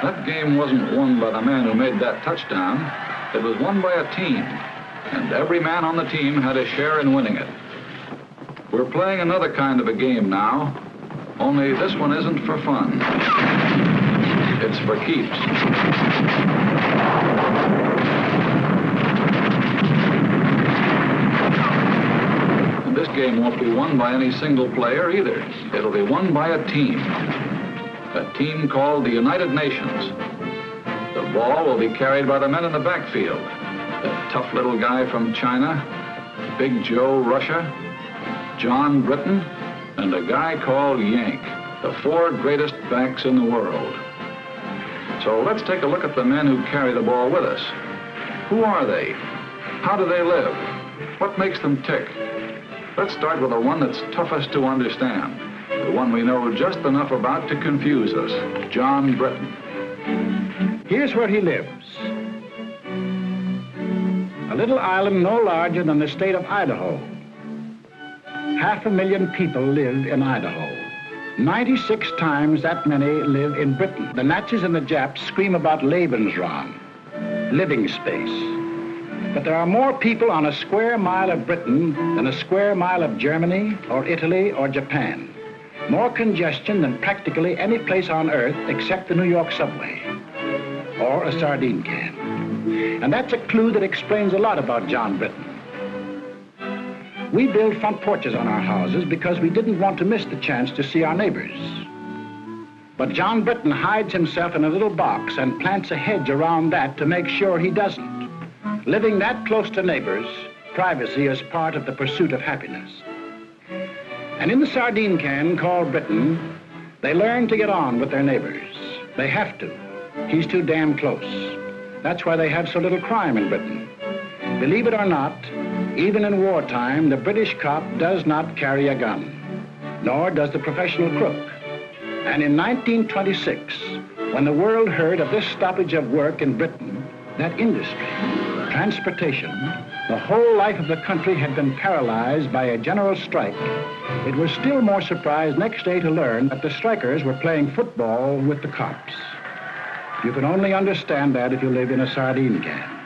That game wasn't won by the man who made that touchdown. It was won by a team, and every man on the team had a share in winning it. We're playing another kind of a game now, only this one isn't for fun. It's for keeps. And this game won't be won by any single player either. It'll be won by a team called the United Nations. The ball will be carried by the men in the backfield. The tough little guy from China, Big Joe Russia, John Britton, and a guy called Yank, the 4 greatest backs in the world. So let's take a look at the men who carry the ball with us. Who are they? How do they live? What makes them tick? Let's start with the one that's toughest to understand, the one we know just enough about to confuse us, John Britton. Here's where he lives. A little island no larger than the state of Idaho. 500,000 people live in Idaho. 96 times that many live in Britain. The Nazis and the Japs scream about Lebensraum, living space. But there are more people on a square mile of Britain than a square mile of Germany or Italy or Japan. More congestion than practically any place on Earth except the New York subway or a sardine can. And that's a clue that explains a lot about John Britton. We build front porches on our houses because we didn't want to miss the chance to see our neighbors. But John Britton hides himself in a little box and plants a hedge around that to make sure he doesn't. Living that close to neighbors, privacy is part of the pursuit of happiness. And in the sardine can called Britain, they learn to get on with their neighbors. They have to. He's too damn close. That's why they have so little crime in Britain. Believe it or not, even in wartime, the British cop does not carry a gun, nor does the professional crook. And in 1926, when the world heard of this stoppage of work in Britain, that industry, transportation, the whole life of the country had been paralyzed by a general strike, it was still more surprised next day to learn that the strikers were playing football with the cops. You can only understand that if you live in a sardine can.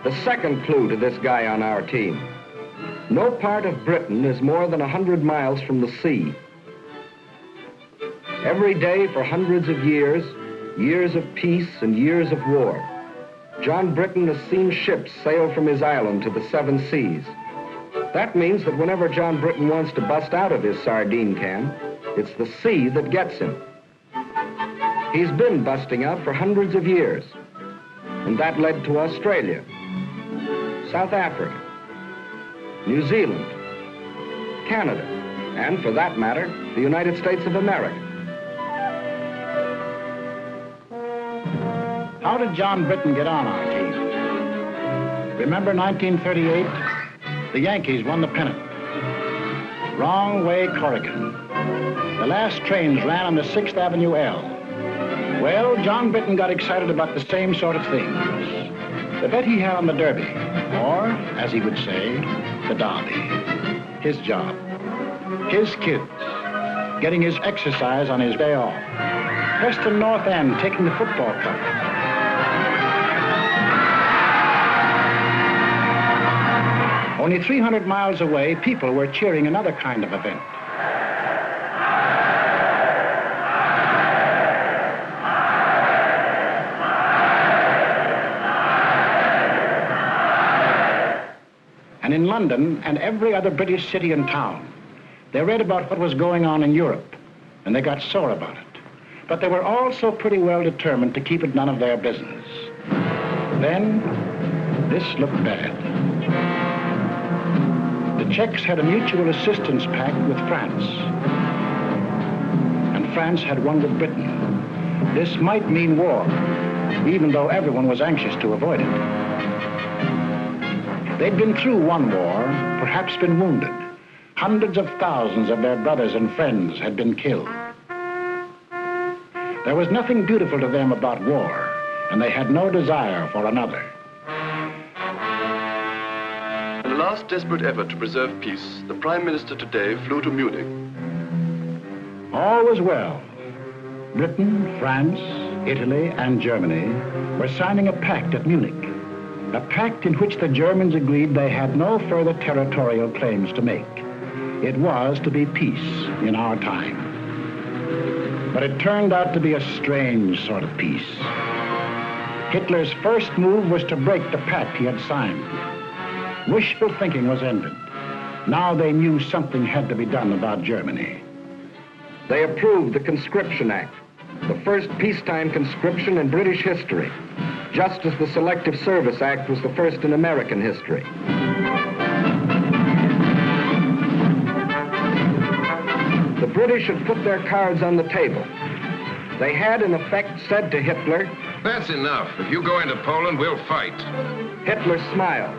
The second clue to this guy on our team. No part of Britain is more than 100 miles from the sea. Every day for hundreds of years, years of peace and years of war, John Britton has seen ships sail from his island to the 7 seas. That means that whenever John Britton wants to bust out of his sardine can, it's the sea that gets him. He's been busting out for hundreds of years, and that led to Australia, South Africa, New Zealand, Canada, and for that matter, the United States of America. How did John Britton get on our team? Remember 1938? The Yankees won the pennant. Wrong way, Corrigan. The last trains ran on the 6th Avenue L. Well, John Britton got excited about the same sort of things. The bet he had on the Derby, or, as he would say, the Derby. His job, his kids, getting his exercise on his day off. Preston North End taking the football cup. Only 300 miles away, people were cheering another kind of event. And in London and every other British city and town, they read about what was going on in Europe, and they got sore about it. But they were also pretty well determined to keep it none of their business. Then, this looked bad. The Czechs had a mutual assistance pact with France, and France had one with Britain. This might mean war, even though everyone was anxious to avoid it. They'd been through one war, perhaps been wounded. Hundreds of thousands of their brothers and friends had been killed. There was nothing beautiful to them about war, and they had no desire for another. In the last desperate effort to preserve peace, the Prime Minister today flew to Munich. All was well. Britain, France, Italy, and Germany were signing a pact at Munich, a pact in which the Germans agreed they had no further territorial claims to make. It was to be peace in our time. But it turned out to be a strange sort of peace. Hitler's first move was to break the pact he had signed. Wishful thinking was ended. Now they knew something had to be done about Germany. They approved the Conscription Act, the first peacetime conscription in British history, just as the Selective Service Act was the first in American history. The British had put their cards on the table. They had, in effect, said to Hitler, "That's enough. If you go into Poland, we'll fight." Hitler smiled.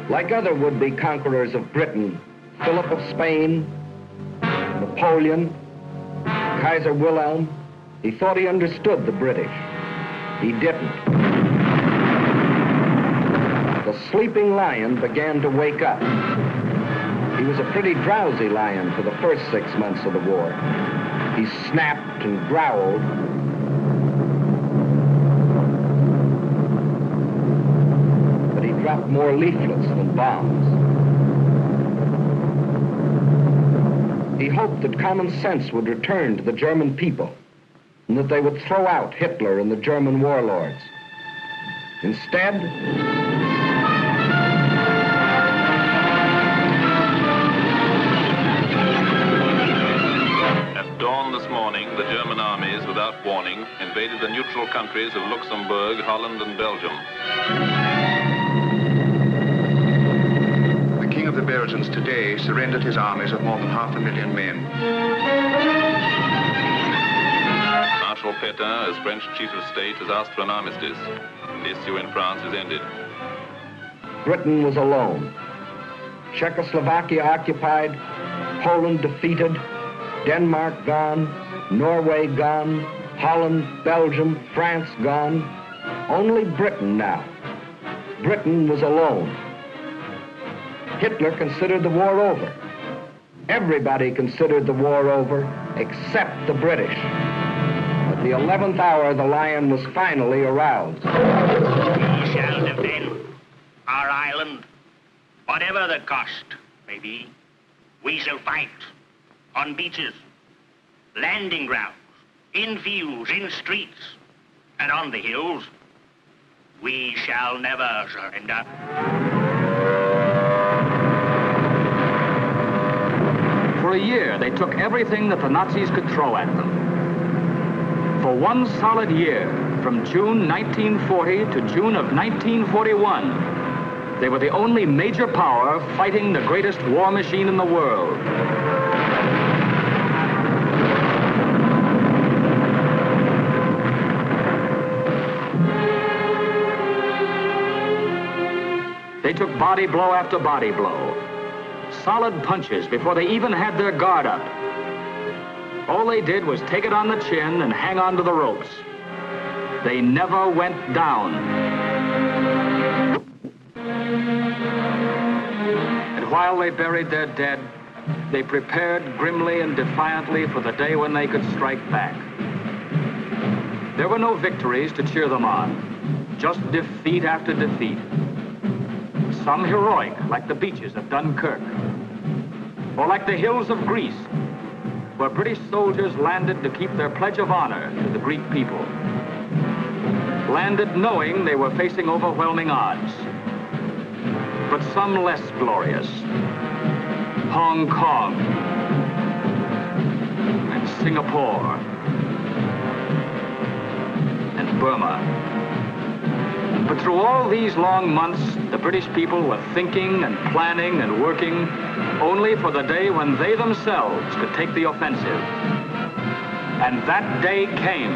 Like other would-be conquerors of Britain, Philip of Spain, Napoleon, Kaiser Wilhelm, he thought he understood the British. He didn't. The sleeping lion began to wake up. He was a pretty drowsy lion for the first 6 months of the war. He snapped and growled. But he dropped more leaflets than bombs. He hoped that common sense would return to the German people and that they would throw out Hitler and the German warlords. Instead, at dawn this morning, the German armies, without warning, invaded the neutral countries of Luxembourg, Holland, and Belgium. The King of the Belgians today surrendered his armies of more than 500,000 men. Marshal Pétain, as French chief of state, has asked for an armistice. The issue in France is ended. Britain was alone. Czechoslovakia occupied, Poland defeated, Denmark gone, Norway gone, Holland, Belgium, France gone. Only Britain now. Britain was alone. Hitler considered the war over. Everybody considered the war over except the British. At the 11th hour, the lion was finally aroused. We shall defend our island, whatever the cost may be. We shall fight on beaches, landing grounds, in fields, in streets, and on the hills. We shall never surrender. For a year, they took everything that the Nazis could throw at them. For one solid year, from June 1940 to June of 1941, they were the only major power fighting the greatest war machine in the world. They took body blow after body blow. Solid punches before they even had their guard up. All they did was take it on the chin and hang on to the ropes. They never went down. And while they buried their dead, they prepared grimly and defiantly for the day when they could strike back. There were no victories to cheer them on, just defeat after defeat. Some heroic, like the beaches of Dunkirk, or like the hills of Greece, where British soldiers landed to keep their pledge of honor to the Greek people. Landed knowing they were facing overwhelming odds. But some less glorious. Hong Kong and Singapore and Burma. But through all these long months, the British people were thinking and planning and working only for the day when they themselves could take the offensive. And that day came.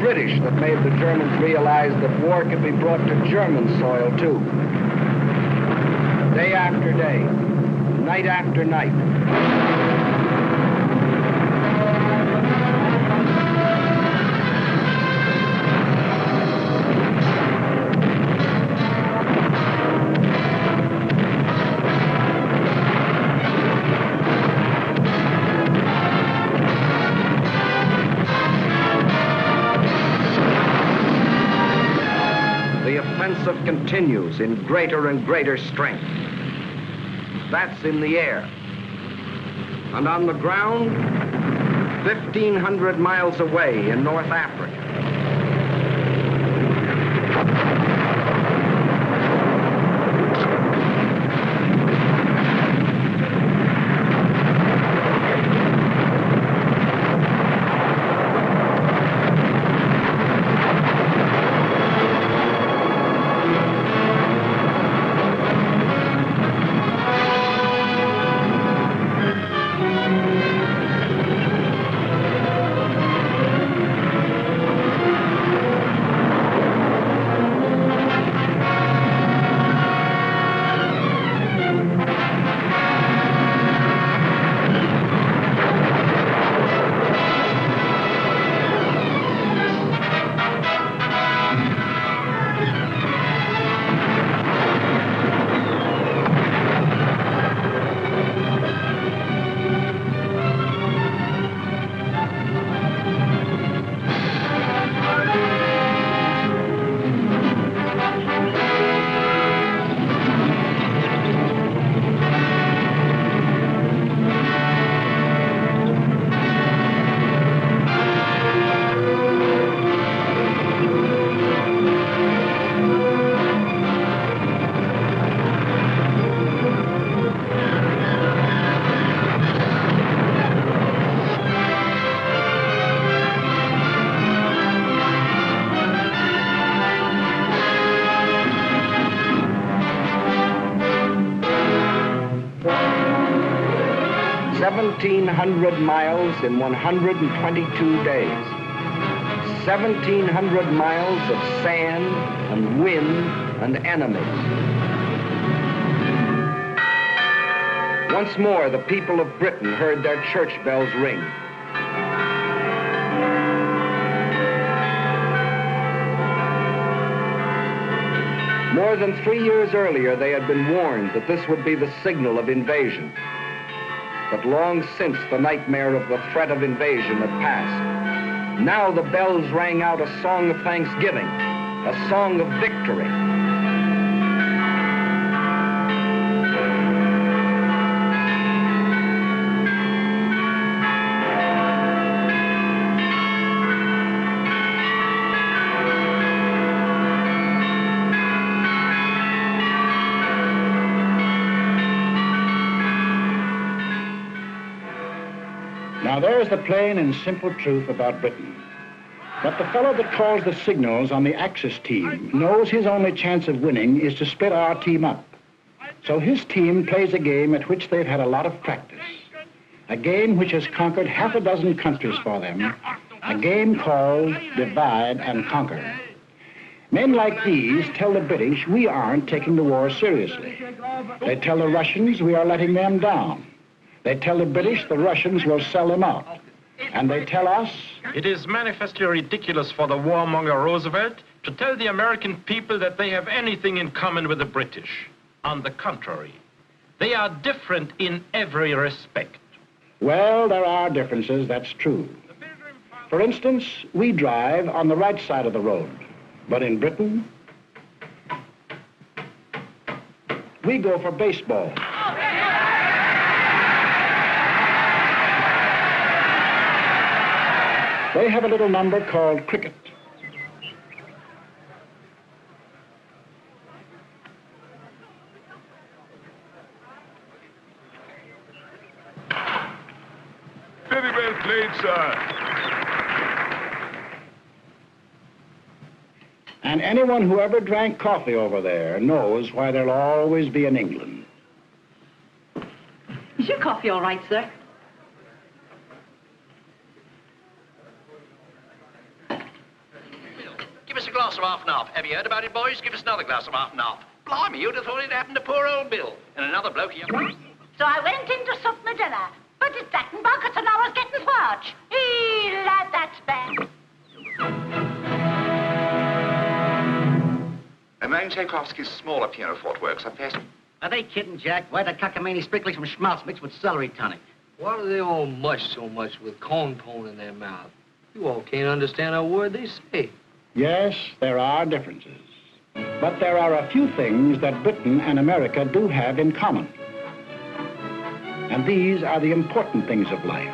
British that made the Germans realize that war could be brought to German soil, too. Day after day, night after night. The offensive continues in greater and greater strength. That's in the air. And on the ground, 1,500 miles away in North Africa. $1,700 miles in 122 days. 1,700 miles of sand and wind and enemies. Once more, the people of Britain heard their church bells ring. More than 3 years earlier, they had been warned that this would be the signal of invasion. But long since the nightmare of the threat of invasion had passed. Now the bells rang out a song of thanksgiving, a song of victory. Now there's the plain and simple truth about Britain. But the fellow that calls the signals on the Axis team knows his only chance of winning is to split our team up. So his team plays a game at which they've had a lot of practice. A game which has conquered half a dozen countries for them. A game called Divide and Conquer. Men like these tell the British we aren't taking the war seriously. They tell the Russians we are letting them down. They tell the British the Russians will sell them out. And they tell us... It is manifestly ridiculous for the warmonger Roosevelt to tell the American people that they have anything in common with the British. On the contrary, they are different in every respect. Well, there are differences, that's true. For instance, we drive on the right side of the road. But in Britain, we go for baseball. They have a little number called cricket. Very well played, sir. And anyone who ever drank coffee over there knows why there'll always be an England. Is your coffee all right, sir? glass of half and half. Have you heard about it, boys? Give us another glass of half and half. Blimey, you'd have thought it happened to poor old Bill. And another bloke here. So I went in to sup my dinner, but it's that in buckets and I was getting swarch. Lad, that's bad. Main Tchaikovsky's smaller pianoforte works are best. Are they kidding, Jack? Why the cockamamie sprinkling some schmaltz mixed with celery tonic? Why do they all mush so much with corn pone in their mouth? You all can't understand a word they say. Yes, there are differences. But there are a few things that Britain and America do have in common. And these are the important things of life.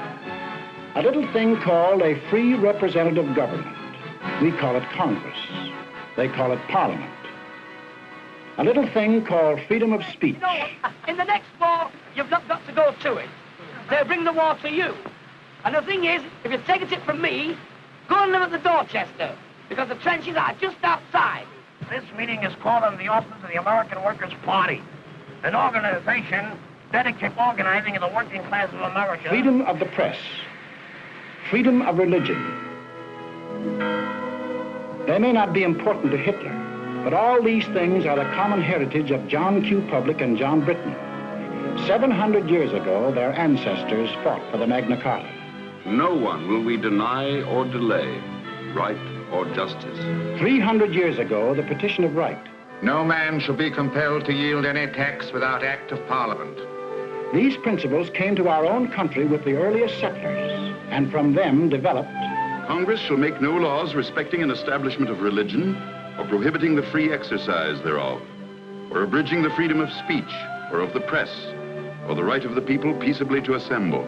A little thing called a free representative government. We call it Congress. They call it Parliament. A little thing called freedom of speech. No, in the next war, you've not got to go to it. They'll bring the war to you. And the thing is, if you take a tip from me, go and live at the Dorchester, because the trenches are just outside. This meeting is called on the office of the American Workers' Party, an organization dedicated to organizing in the working class of America. Freedom of the press. Freedom of religion. They may not be important to Hitler, but all these things are the common heritage of John Q. Public and John Britton. 700 years ago, their ancestors fought for the Magna Carta. No one will we deny or delay right or justice. 300 years ago, the Petition of Right. No man shall be compelled to yield any tax without act of Parliament. These principles came to our own country with the earliest settlers, and from them developed. Congress shall make no laws respecting an establishment of religion, or prohibiting the free exercise thereof, or abridging the freedom of speech, or of the press, or the right of the people peaceably to assemble.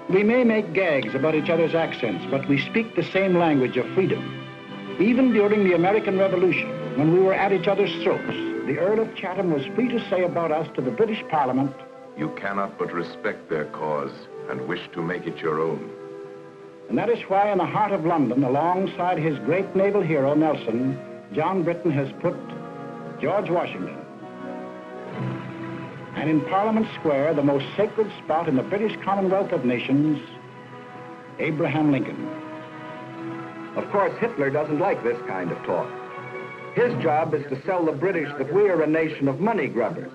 We may make gags about each other's accents, but we speak the same language of freedom. Even during the American Revolution, when we were at each other's throats, the Earl of Chatham was free to say about us to the British Parliament, "You cannot but respect their cause and wish to make it your own." And that is why in the heart of London, alongside his great naval hero, Nelson, John Britton has put George Washington. And in Parliament Square, the most sacred spot in the British Commonwealth of Nations, Abraham Lincoln. Of course, Hitler doesn't like this kind of talk. His job is to sell the British that we are a nation of money grubbers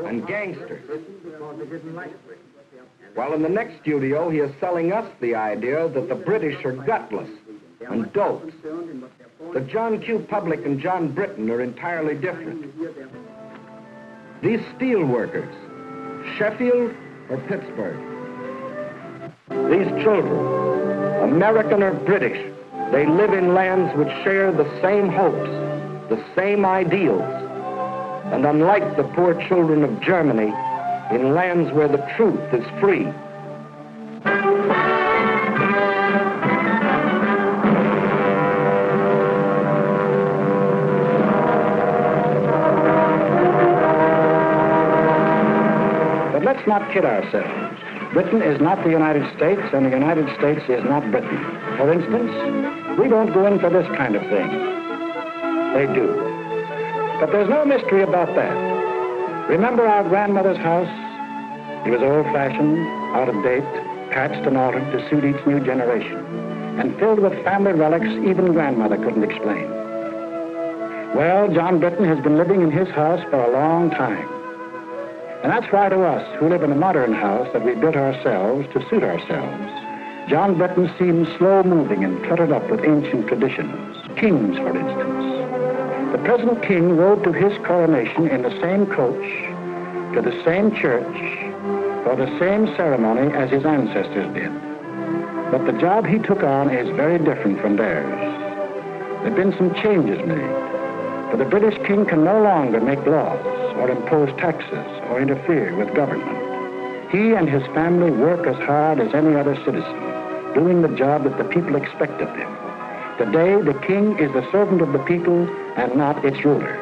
and gangsters. While in the next studio, he is selling us the idea that the British are gutless and dopes. That John Q. Public and John Britton are entirely different. These steel workers, Sheffield or Pittsburgh. These children, American or British, they live in lands which share the same hopes, the same ideals, and unlike the poor children of Germany, in lands where the truth is free. But let's not kid ourselves. Britain is not the United States, and the United States is not Britain. For instance, we don't go in for this kind of thing. They do. But there's no mystery about that. Remember our grandmother's house? It was old-fashioned, out of date, patched and altered to suit each new generation, and filled with family relics even grandmother couldn't explain. Well, John Britton has been living in his house for a long time. And that's why to us, who live in a modern house that we built ourselves to suit ourselves, John Britton seems slow-moving and cluttered up with ancient traditions. Kings, for instance. The present king rode to his coronation in the same coach, to the same church, for the same ceremony as his ancestors did. But the job he took on is very different from theirs. There have been some changes made. For the British king can no longer make laws or impose taxes or interfere with government. He and his family work as hard as any other citizen, doing the job that the people expect of them. Today, the king is the servant of the people and not its ruler.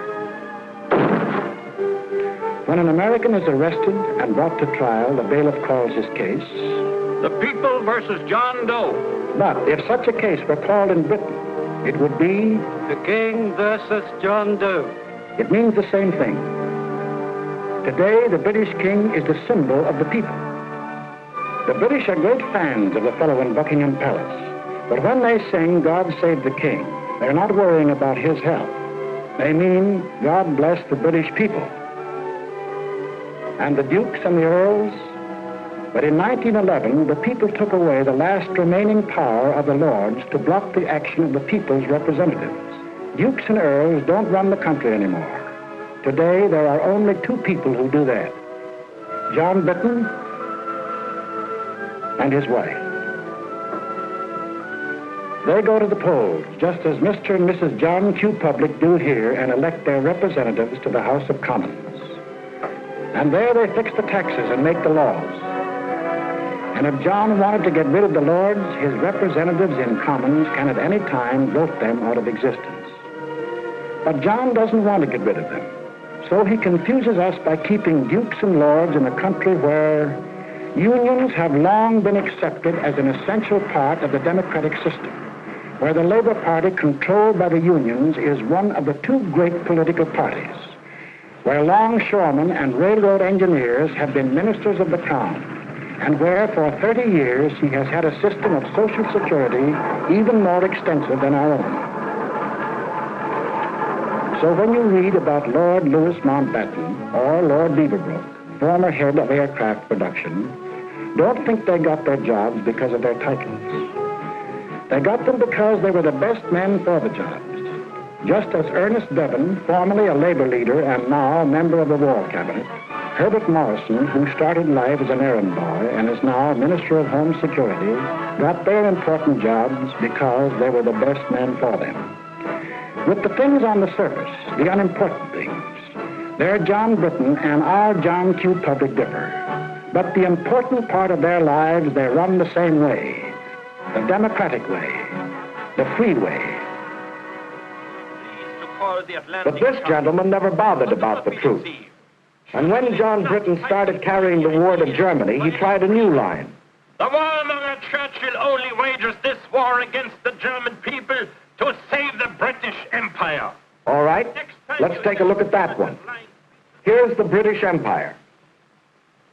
When an American is arrested and brought to trial, the bailiff calls his case The People versus John Doe. But if such a case were called in Britain, it would be The King versus John Doe. It means the same thing. Today, the British king is the symbol of the people. The British are great fans of the fellow in Buckingham Palace, But when they sing God Save the King, they're not worrying about his help. They mean God bless the British people. And the dukes and the earls. But in 1911, the people took away the last remaining power of the lords to block the action of the people's representatives. Dukes and earls don't run the country anymore. Today, there are only two people who do that. John Britton and his wife. They go to the polls, just as Mr. and Mrs. John Q. Public do here, and elect their representatives to the House of Commons. And there they fix the taxes and make the laws. And if John wanted to get rid of the lords, his representatives in Commons can at any time vote them out of existence. But John doesn't want to get rid of them. So he confuses us by keeping dukes and lords in a country where unions have long been accepted as an essential part of the democratic system, where the Labor Party, controlled by the unions, is one of the two great political parties, where longshoremen and railroad engineers have been ministers of the Crown, and where for 30 years he has had a system of Social Security even more extensive than our own. So when you read about Lord Louis Mountbatten or Lord Beaverbrook, former head of aircraft production, don't think they got their jobs because of their titles. They got them because they were the best men for the jobs. Just as Ernest Bevin, formerly a labor leader and now a member of the War Cabinet, Herbert Morrison, who started life as an errand boy and is now Minister of Home Security, got their important jobs because they were the best men for them. With the things on the surface, the unimportant things, their John Britton and our John Q. Public differ. But the important part of their lives, they run the same way. The democratic way. The free way. But this gentleman never bothered about the truth. And when John Britton started carrying the war to Germany, he tried a new line. The warmonger Churchill only wages this war against the German people to save the British Empire. All right, let's take a look at that one. Here's the British Empire.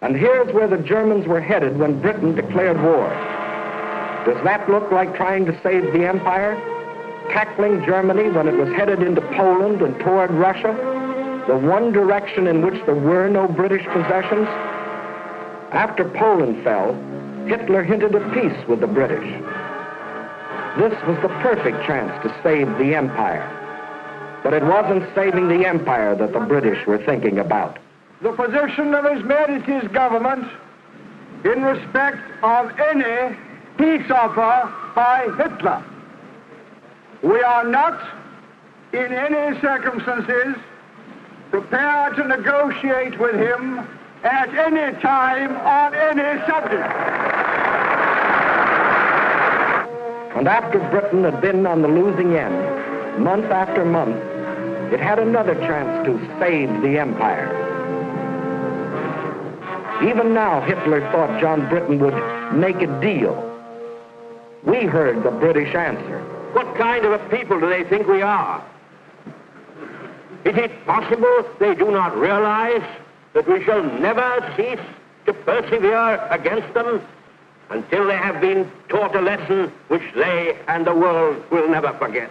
And here's where the Germans were headed when Britain declared war. Does that look like trying to save the empire? Tackling Germany when it was headed into Poland and toward Russia? The one direction in which there were no British possessions? After Poland fell, Hitler hinted at peace with the British. This was the perfect chance to save the empire. But it wasn't saving the empire that the British were thinking about. The position of His Majesty's government in respect of any peace offer by Hitler. We are not, in any circumstances, prepared to negotiate with him at any time on any subject. And after Britain had been on the losing end, month after month, it had another chance to save the empire. Even now, Hitler thought John Britton would make a deal. We heard the British answer. What kind of a people do they think we are? Is it possible they do not realize that we shall never cease to persevere against them until they have been taught a lesson which they and the world will never forget?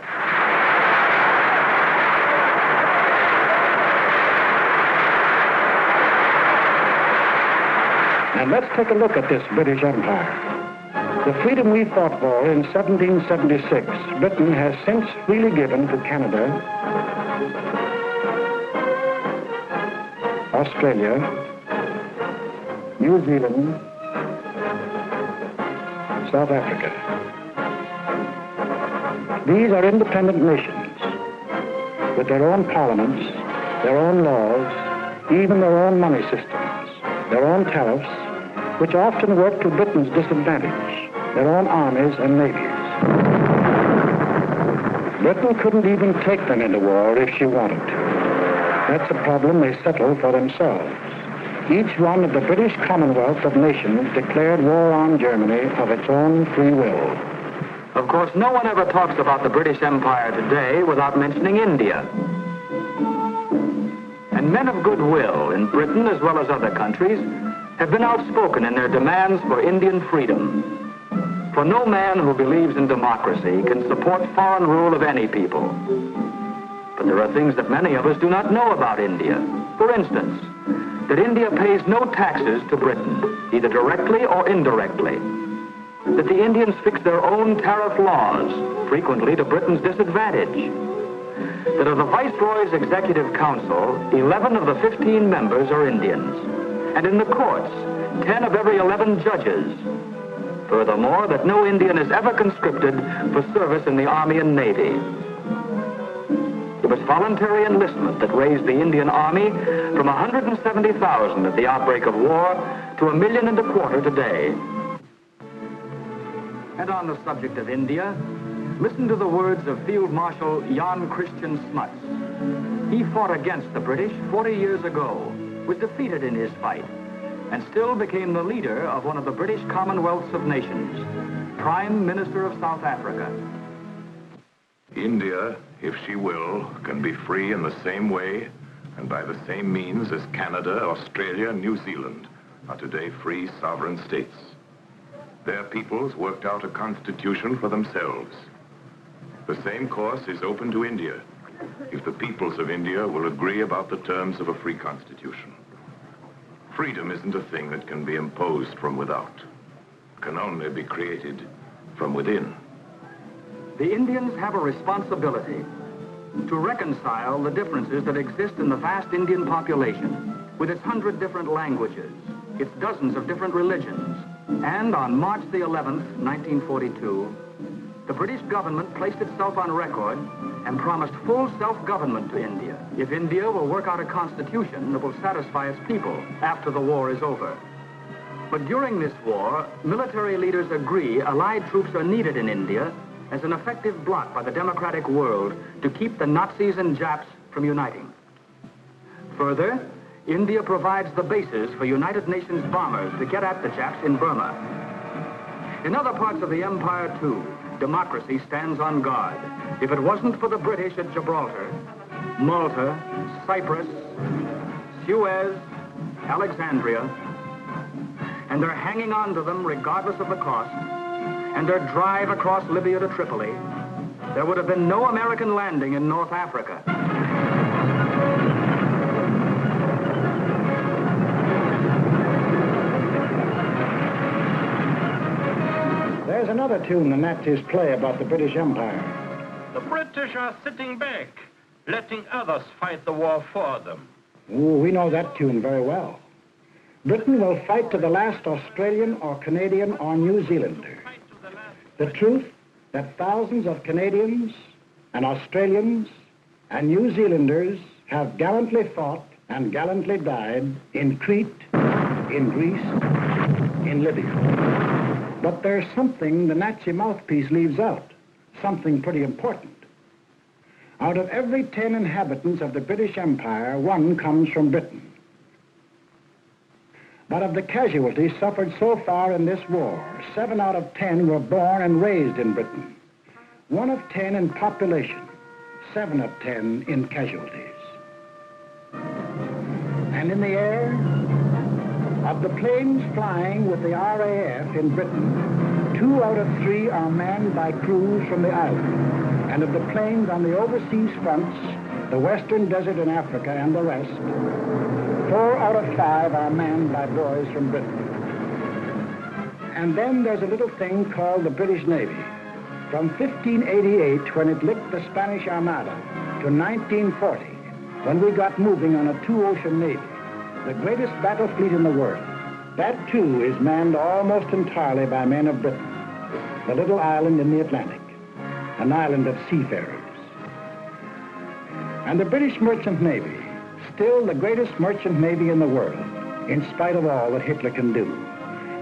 And let's take a look at this British Empire. The freedom we fought for in 1776, Britain has since freely given to Canada, Australia, New Zealand, South Africa. These are independent nations with their own parliaments, their own laws, even their own money systems, their own tariffs, which often work to Britain's disadvantage, their own armies and navies. Britain couldn't even take them into war if she wanted to. That's a problem they settle for themselves. Each one of the British Commonwealth of Nations declared war on Germany of its own free will. Of course, no one ever talks about the British Empire today without mentioning India. And men of goodwill in Britain, as well as other countries, have been outspoken in their demands for Indian freedom. For no man who believes in democracy can support foreign rule of any people. But there are things that many of us do not know about India. For instance, that India pays no taxes to Britain, either directly or indirectly. That the Indians fix their own tariff laws, frequently to Britain's disadvantage. That of the Viceroy's Executive Council, 11 of the 15 members are Indians. And in the courts, 10 of every 11 judges. Furthermore, that no Indian is ever conscripted for service in the Army and Navy. It was voluntary enlistment that raised the Indian Army from 170,000 at the outbreak of war to 1.25 million today. And on the subject of India, listen to the words of Field Marshal Jan Christian Smuts. He fought against the British 40 years ago, was defeated in his fight, and still became the leader of one of the British Commonwealths of Nations, Prime Minister of South Africa. India, if she will, can be free in the same way and by the same means as Canada, Australia, and New Zealand are today free sovereign states. Their peoples worked out a constitution for themselves. The same course is open to India, if the peoples of India will agree about the terms of a free constitution. Freedom isn't a thing that can be imposed from without. It can only be created from within. The Indians have a responsibility to reconcile the differences that exist in the vast Indian population with its 100 different languages, its dozens of different religions. And on March the 11th, 1942, the British government placed itself on record and promised full self-government to India if India will work out a constitution that will satisfy its people after the war is over. But during this war, military leaders agree Allied troops are needed in India as an effective bloc by the democratic world to keep the Nazis and Japs from uniting. Further, India provides the basis for United Nations bombers to get at the Japs in Burma. In other parts of the empire, too, democracy stands on guard. If it wasn't for the British at Gibraltar, Malta, Cyprus, Suez, Alexandria, and they're hanging on to them regardless of the cost, and their drive across Libya to Tripoli, there would have been no American landing in North Africa. There's another tune the Nazis play about the British Empire. The British are sitting back, letting others fight the war for them. Ooh, we know that tune very well. Britain will fight to the last Australian or Canadian or New Zealander. The truth that thousands of Canadians and Australians and New Zealanders have gallantly fought and gallantly died in Crete, in Greece, in Libya. But there's something the Nazi mouthpiece leaves out, something pretty important. Out of every 10 inhabitants of the British Empire, 1 comes from Britain. But of the casualties suffered so far in this war, 7 out of 10 were born and raised in Britain. 1 of 10 in population, 7 of 10 in casualties. And in the air, of the planes flying with the RAF in Britain, 2 out of 3 are manned by crews from the island. And of the planes on the overseas fronts, the Western Desert in Africa and the rest, 4 out of 5 are manned by boys from Britain. And then there's a little thing called the British Navy. From 1588, when it licked the Spanish Armada, to 1940, when we got moving on a 2-ocean navy, the greatest battle fleet in the world. That, too, is manned almost entirely by men of Britain, the little island in the Atlantic, an island of seafarers. And the British Merchant Navy, still the greatest merchant navy in the world, in spite of all that Hitler can do.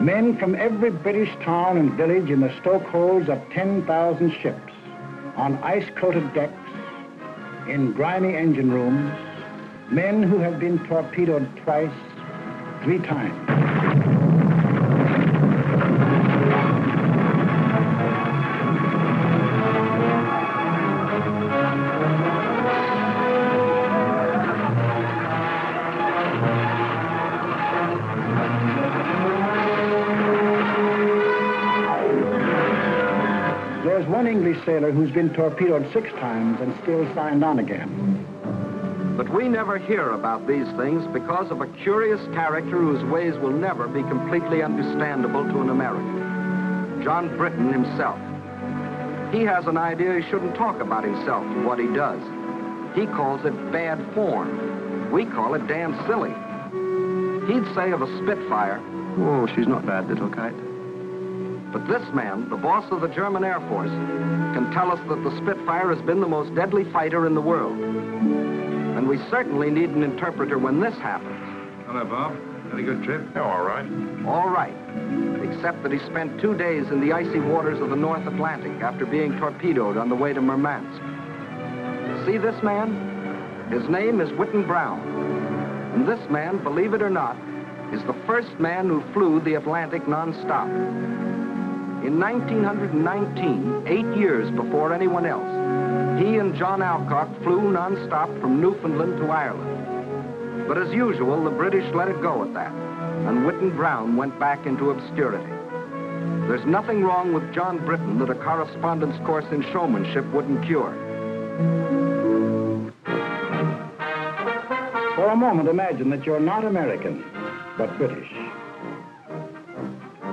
Men from every British town and village in the stokeholds of 10,000 ships, on ice-coated decks, in grimy engine rooms, men who have been torpedoed twice, 3 times. English sailor who's been torpedoed 6 times and still signed on again. But we never hear about these things because of a curious character whose ways will never be completely understandable to an American. John Britton himself. He has an idea he shouldn't talk about himself and what he does. He calls it bad form. We call it damn silly. He'd say of a Spitfire, "Oh, she's not bad, little kite." But this man, the boss of the German Air Force, can tell us that the Spitfire has been the most deadly fighter in the world. And we certainly need an interpreter when this happens. Hello, Bob. Had a good trip? Oh, all right. All right, except that he spent 2 days in the icy waters of the North Atlantic after being torpedoed on the way to Murmansk. See this man? His name is Whitten Brown. And this man, believe it or not, is the first man who flew the Atlantic non-stop. In 1919, 8 years before anyone else, he and John Alcock flew non-stop from Newfoundland to Ireland. But as usual, the British let it go at that, and Whitten Brown went back into obscurity. There's nothing wrong with John Britton that a correspondence course in showmanship wouldn't cure. For a moment, imagine that you're not American, but British.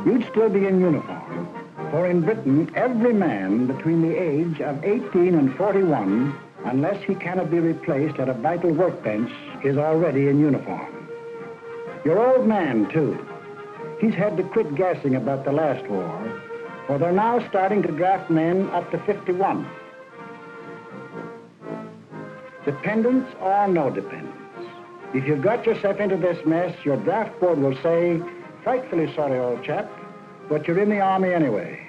You'd still be in uniform. For in Britain, every man between the age of 18 and 41, unless he cannot be replaced at a vital workbench, is already in uniform. Your old man, too. He's had to quit gassing about the last war, for they're now starting to draft men up to 51. Dependents or no dependents. If you've got yourself into this mess, your draft board will say, "Frightfully sorry, old chap, but you're in the Army anyway."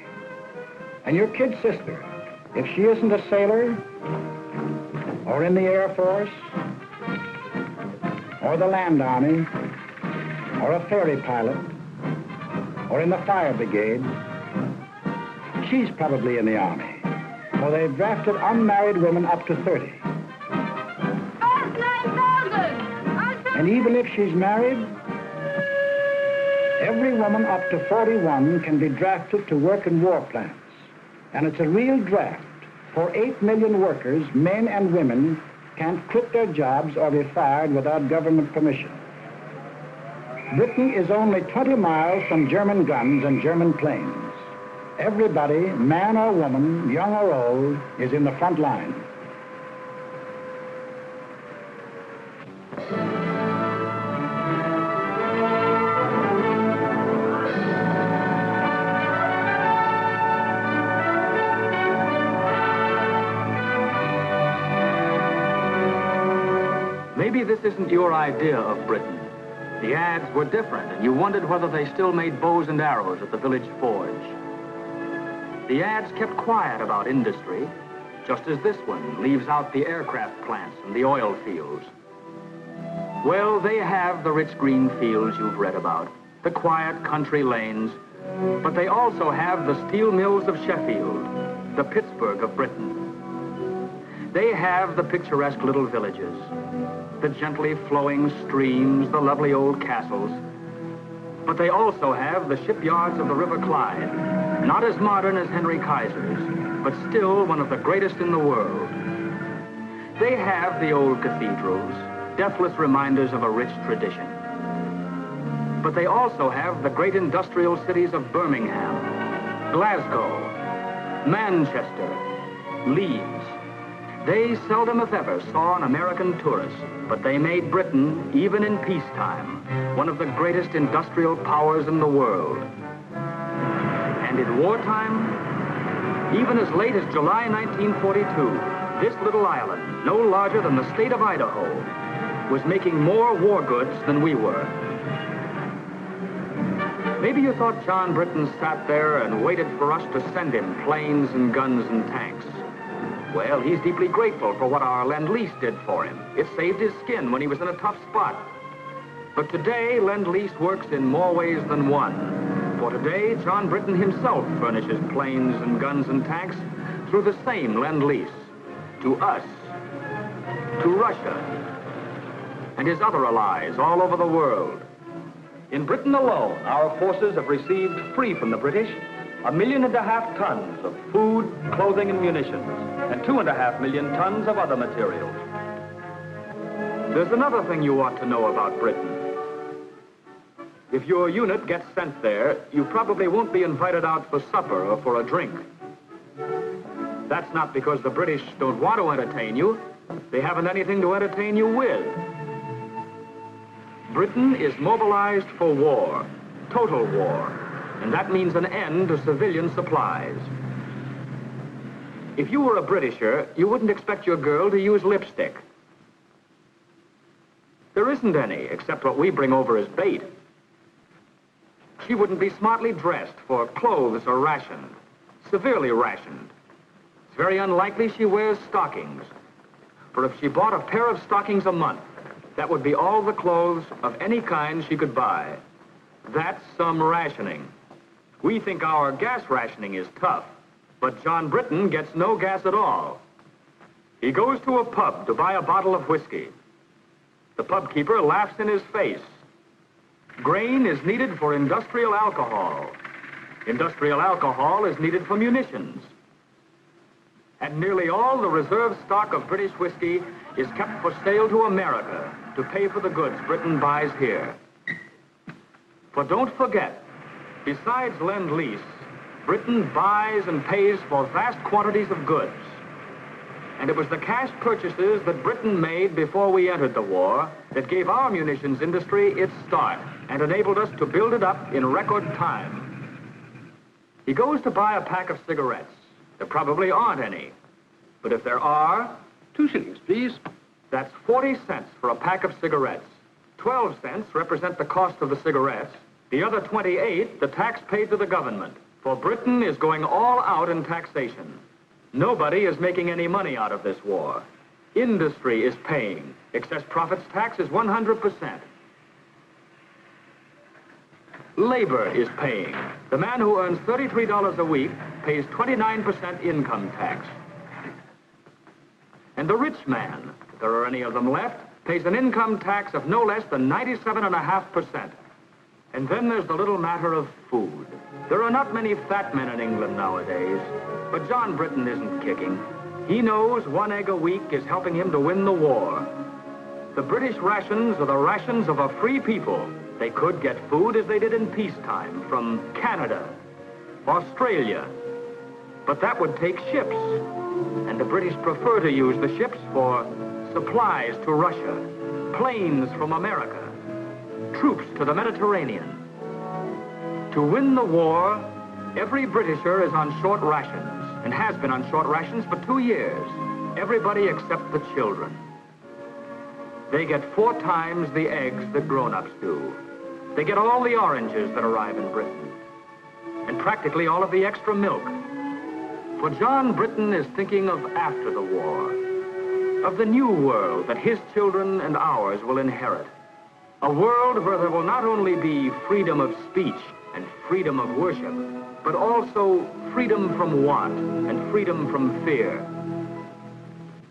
And your kid sister, if she isn't a sailor, or in the Air Force, or the Land Army, or a ferry pilot, or in the fire brigade, she's probably in the Army, for they've drafted unmarried women up to 30. And even if she's married, every woman up to 41 can be drafted to work in war plants. And it's a real draft, for 8 million workers, men and women, can't quit their jobs or be fired without government permission. Britain is only 20 miles from German guns and German planes. Everybody, man or woman, young or old, is in the front line. Maybe this isn't your idea of Britain. The ads were different, and you wondered whether they still made bows and arrows at the village forge. The ads kept quiet about industry, just as this one leaves out the aircraft plants and the oil fields. Well, they have the rich green fields you've read about, the quiet country lanes, but they also have the steel mills of Sheffield, the Pittsburgh of Britain. They have the picturesque little villages, the gently flowing streams, the lovely old castles. But they also have the shipyards of the River Clyde, not as modern as Henry Kaiser's, but still one of the greatest in the world. They have the old cathedrals, deathless reminders of a rich tradition. But they also have the great industrial cities of Birmingham, Glasgow, Manchester, Leeds. They seldom, if ever, saw an American tourist, but they made Britain, even in peacetime, one of the greatest industrial powers in the world. And in wartime, even as late as July 1942, this little island, no larger than the state of Idaho, was making more war goods than we were. Maybe you thought John Britton sat there and waited for us to send him planes and guns and tanks. Well, he's deeply grateful for what our Lend-Lease did for him. It saved his skin when he was in a tough spot. But today, Lend-Lease works in more ways than one. For today, John Britton himself furnishes planes and guns and tanks through the same Lend-Lease. To us, to Russia, and his other allies all over the world. In Britain alone, our forces have received, free from the British, 1.5 million tons of food, clothing, and munitions, and 2.5 million tons of other materials. There's another thing you ought to know about Britain. If your unit gets sent there, you probably won't be invited out for supper or for a drink. That's not because the British don't want to entertain you. They haven't anything to entertain you with. Britain is mobilized for war, total war, and that means an end to civilian supplies. If you were a Britisher, you wouldn't expect your girl to use lipstick. There isn't any, except what we bring over as bait. She wouldn't be smartly dressed, for clothes are rationed, severely rationed. It's very unlikely she wears stockings, for if she bought a pair of stockings a month, that would be all the clothes of any kind she could buy. That's some rationing. We think our gas rationing is tough, but John Britton gets no gas at all. He goes to a pub to buy a bottle of whiskey. The pub keeper laughs in his face. Grain is needed for industrial alcohol. Industrial alcohol is needed for munitions. And nearly all the reserve stock of British whiskey is kept for sale to America to pay for the goods Britain buys here. For don't forget, besides Lend-Lease, Britain buys and pays for vast quantities of goods. And it was the cash purchases that Britain made before we entered the war that gave our munitions industry its start and enabled us to build it up in record time. He goes to buy a pack of cigarettes. There probably aren't any. But if there are, 2 shillings, please. That's 40 cents for a pack of cigarettes. 12 cents represent the cost of the cigarettes. The other 28, the tax paid to the government. For Britain is going all out in taxation. Nobody is making any money out of this war. Industry is paying. Excess profits tax is 100%. Labor is paying. The man who earns $33 a week pays 29% income tax. And the rich man, if there are any of them left, pays an income tax of no less than 97.5%. And then there's the little matter of food. There are not many fat men in England nowadays, but John Britton isn't kicking. He knows 1 egg a week is helping him to win the war. The British rations are the rations of a free people. They could get food as they did in peacetime from Canada, Australia. But that would take ships, and the British prefer to use the ships for supplies to Russia, planes from America, troops to the Mediterranean. To win the war, every Britisher is on short rations, and has been on short rations for 2 years. Everybody except the children. They get 4 times the eggs that grown-ups do. They get all the oranges that arrive in Britain, and practically all of the extra milk. For John Britton is thinking of after the war, of the new world that his children and ours will inherit. A world where there will not only be freedom of speech and freedom of worship, but also freedom from want and freedom from fear.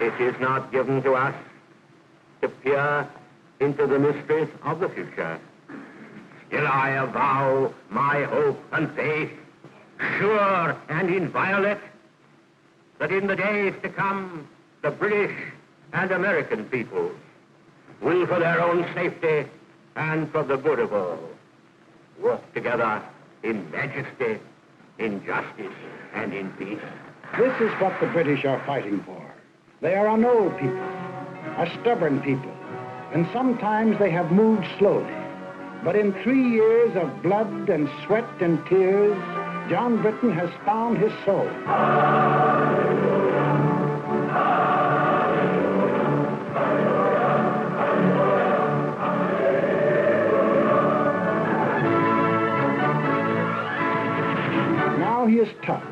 It is not given to us to peer into the mysteries of the future. Still I avow my hope and faith, sure and inviolate, that in the days to come, the British and American peoples will, for their own safety and for the good of all, work together in majesty, in justice, and in peace. This is what the British are fighting for. They are an old people, a stubborn people, and sometimes they have moved slowly. But in 3 years of blood and sweat and tears, John Britton has found his soul. Now he is tough.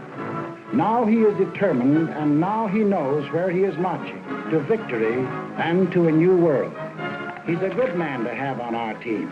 Now he is determined, and now he knows where he is marching, to victory and to a new world. He's a good man to have on our team.